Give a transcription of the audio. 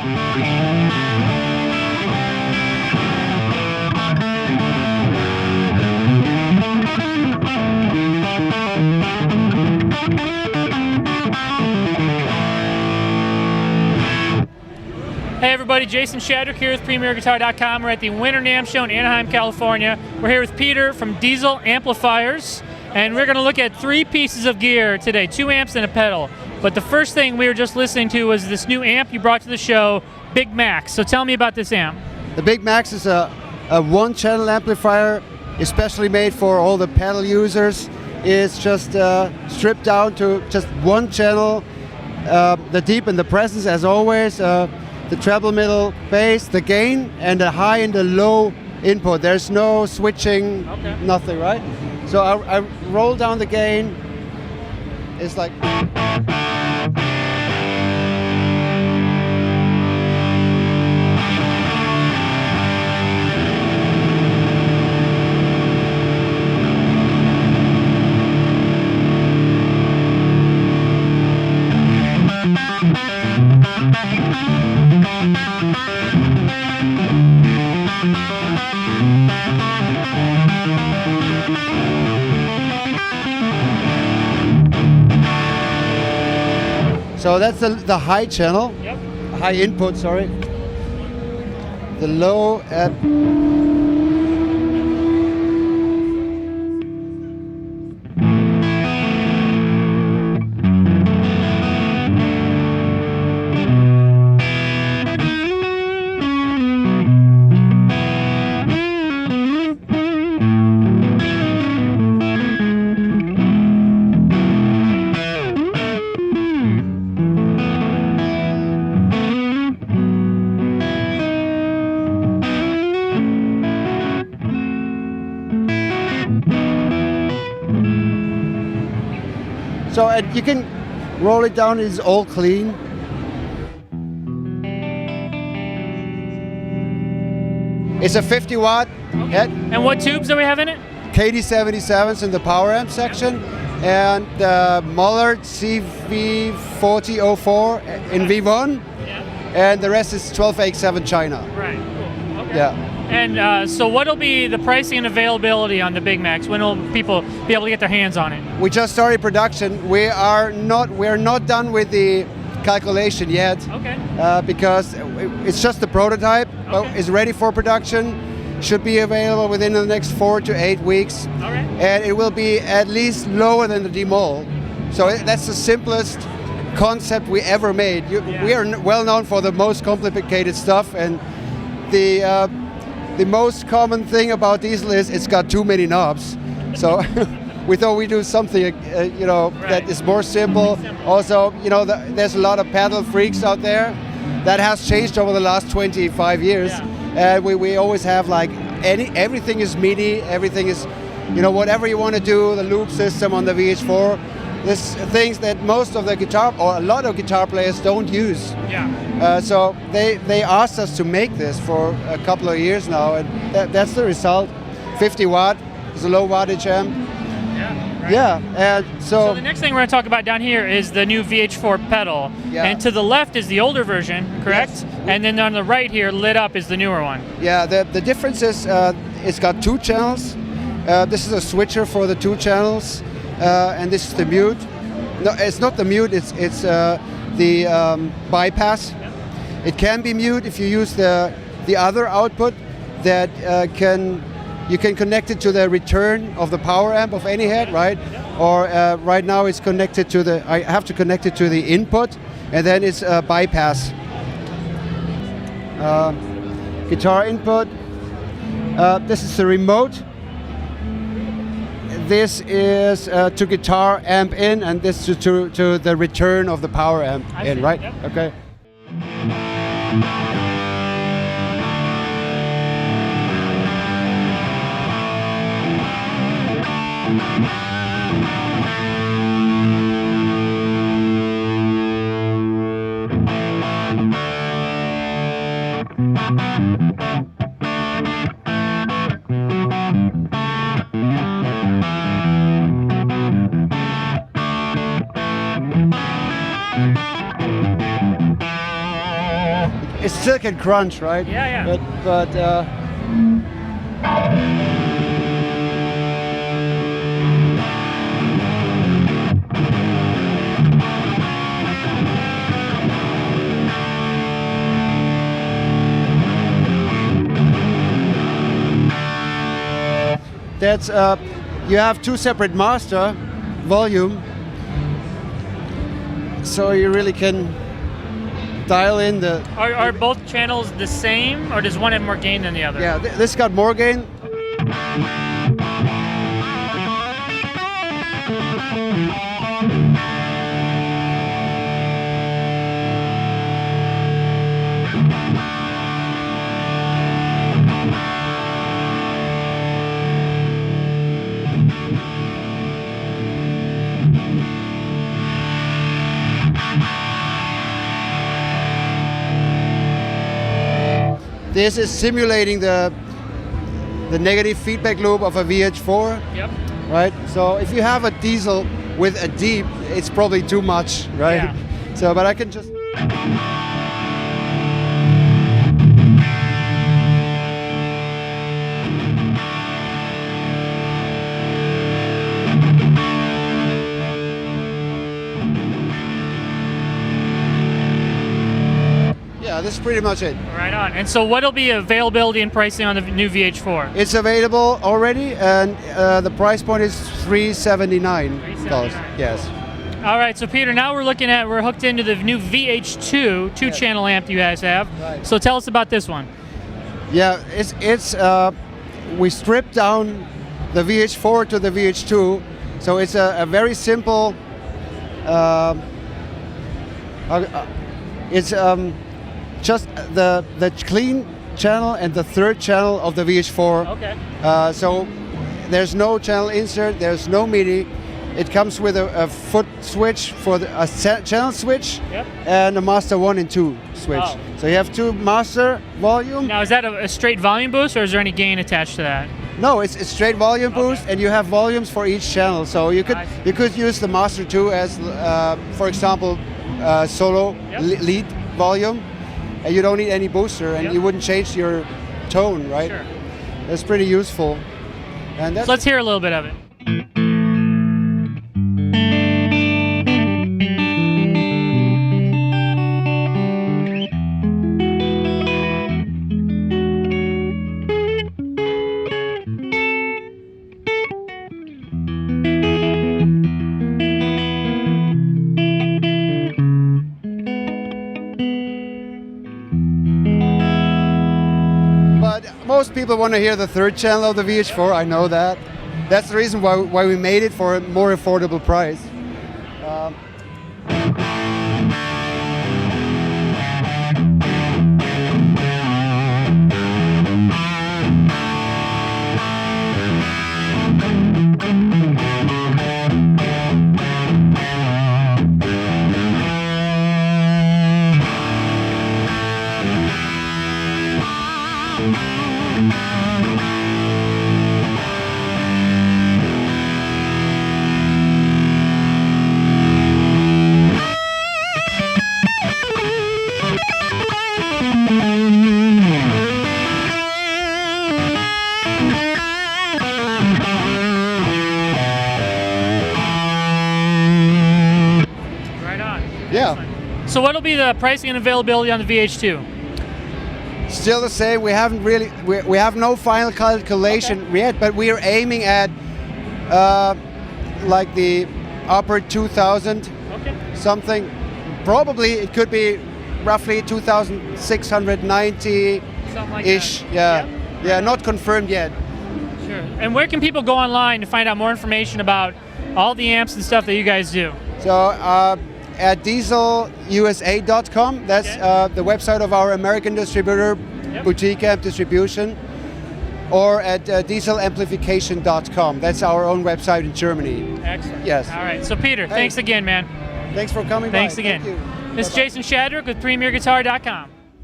Hey everybody, Jason Shadrick here with PremierGuitar.com. We're at the Winter NAMM Show in Anaheim, California. We're here with Peter from Diezel Amplifiers, and we're going to look at 3 pieces of gear today, 2 amps and a pedal. But the first thing we were just listening to was this new amp you brought to the show, Big Max. So tell me about this amp. The Big Max is a one-channel amplifier, especially made for all the pedal users. It's just stripped down to just one channel, the deep and the presence as always, the treble, middle, bass, the gain, and the high and the low input. There's no switching, nothing, right? So I roll down the gain, it's like... So that's the high channel, high input, sorry. The low at... So you can roll it down, it's all clean. It's a 50 watt head. And what tubes do we have in it? KD77s in the power amp section, and the Mullard CV4004 in V1, and the rest is 12X7 China. Right, cool. Okay. Yeah. And so what'll be the pricing and availability on the Big Max? When will people be able to get their hands on it? We just started production. We're not done with the calculation yet. Okay. Because it's just the prototype. Okay. It's ready for production. Should be available within the next 4 to 8 weeks. All right. And it will be at least lower than the D-Mol. So that's the simplest concept we ever made. We are well known for the most complicated stuff, and the most common thing about Diezel is it's got too many knobs. So we thought we'd do something, that is more simple. Also, there's a lot of pedal freaks out there. That has changed over the last 25 years. And we always have everything is MIDI, everything is, whatever you want to do, the loop system on the VH4. There's things that most of the guitar, or a lot of guitar players don't use. So they asked us to make this for a couple of years now, and that's the result. 50 watt, it's a low wattage amp. And so the next thing we're going to talk about down here is the new VH4 pedal. And to the left is the older version, correct? Yes. And then on the right here, lit up, is the newer one. Yeah, the difference is it's got 2 channels. This is a switcher for the 2 channels, and this is the mute. No, it's not the mute, it's the bypass. It can be mute if you use the other output that you can connect it to the return of the power amp of any head, right? Or right now it's connected to I have to connect it to the input, and then it's a bypass. Guitar input. This is the remote. This is to guitar amp in, and this to the return of the power amp in, right? Yep. Okay. it still can crunch, right? Yeah, yeah. But that's you have two separate master volume, so you really can dial in the. Are both channels the same, or does one have more gain than the other? Yeah, this got more gain. This is simulating the negative feedback loop of a VH4. Yep. Right? So if you have a diesel with a deep, it's probably too much, right? Yeah. So, but I can just. Yeah, this is pretty much it. Right on. And so what'll be availability and pricing on the new VH4? It's available already, and the price point is $379. $379. Yes. All right, so Peter, now we're hooked into the new VH2 two-channel amp you guys have. Right. So tell us about this one. Yeah, it's we stripped down the VH4 to the VH2, so it's a very simple. It's just the clean channel and the third channel of the VH4. Okay. So there's no channel insert, there's no MIDI. It comes with a foot switch for a channel switch. Yep. And a master 1 and 2 switch. Oh. So you have two master volume. Now, is that a straight volume boost, or is there any gain attached to that? No, it's straight volume boost, Okay. and you have volumes for each channel. So you could use the master 2 as, for example, solo Yep. lead volume, and you don't need any booster, and Yep. you wouldn't change your tone, right? Sure. That's pretty useful. And that's So let's hear a little bit of it. most people want to hear the third channel of the VH4. I know that. That's the reason why we made it for a more affordable price. Yeah. So what'll be the pricing and availability on the VH2? Still the same. We haven't really, we have no final calculation yet, but we are aiming at like the upper 2,000 something. Probably it could be roughly 2,690 ish. Yeah. Yeah, not confirmed yet. Sure. And where can people go online to find out more information about all the amps and stuff that you guys do? So at DiezelUSA.com, that's the website of our American distributor, Boutique Amp Distribution, or at DiezelAmplification.com. That's our own website in Germany. Excellent. Yes. All right. So Peter, thanks again, man. Thanks for coming Thanks by. again. Thank you. This is Jason Shadrick with PremierGuitar.com.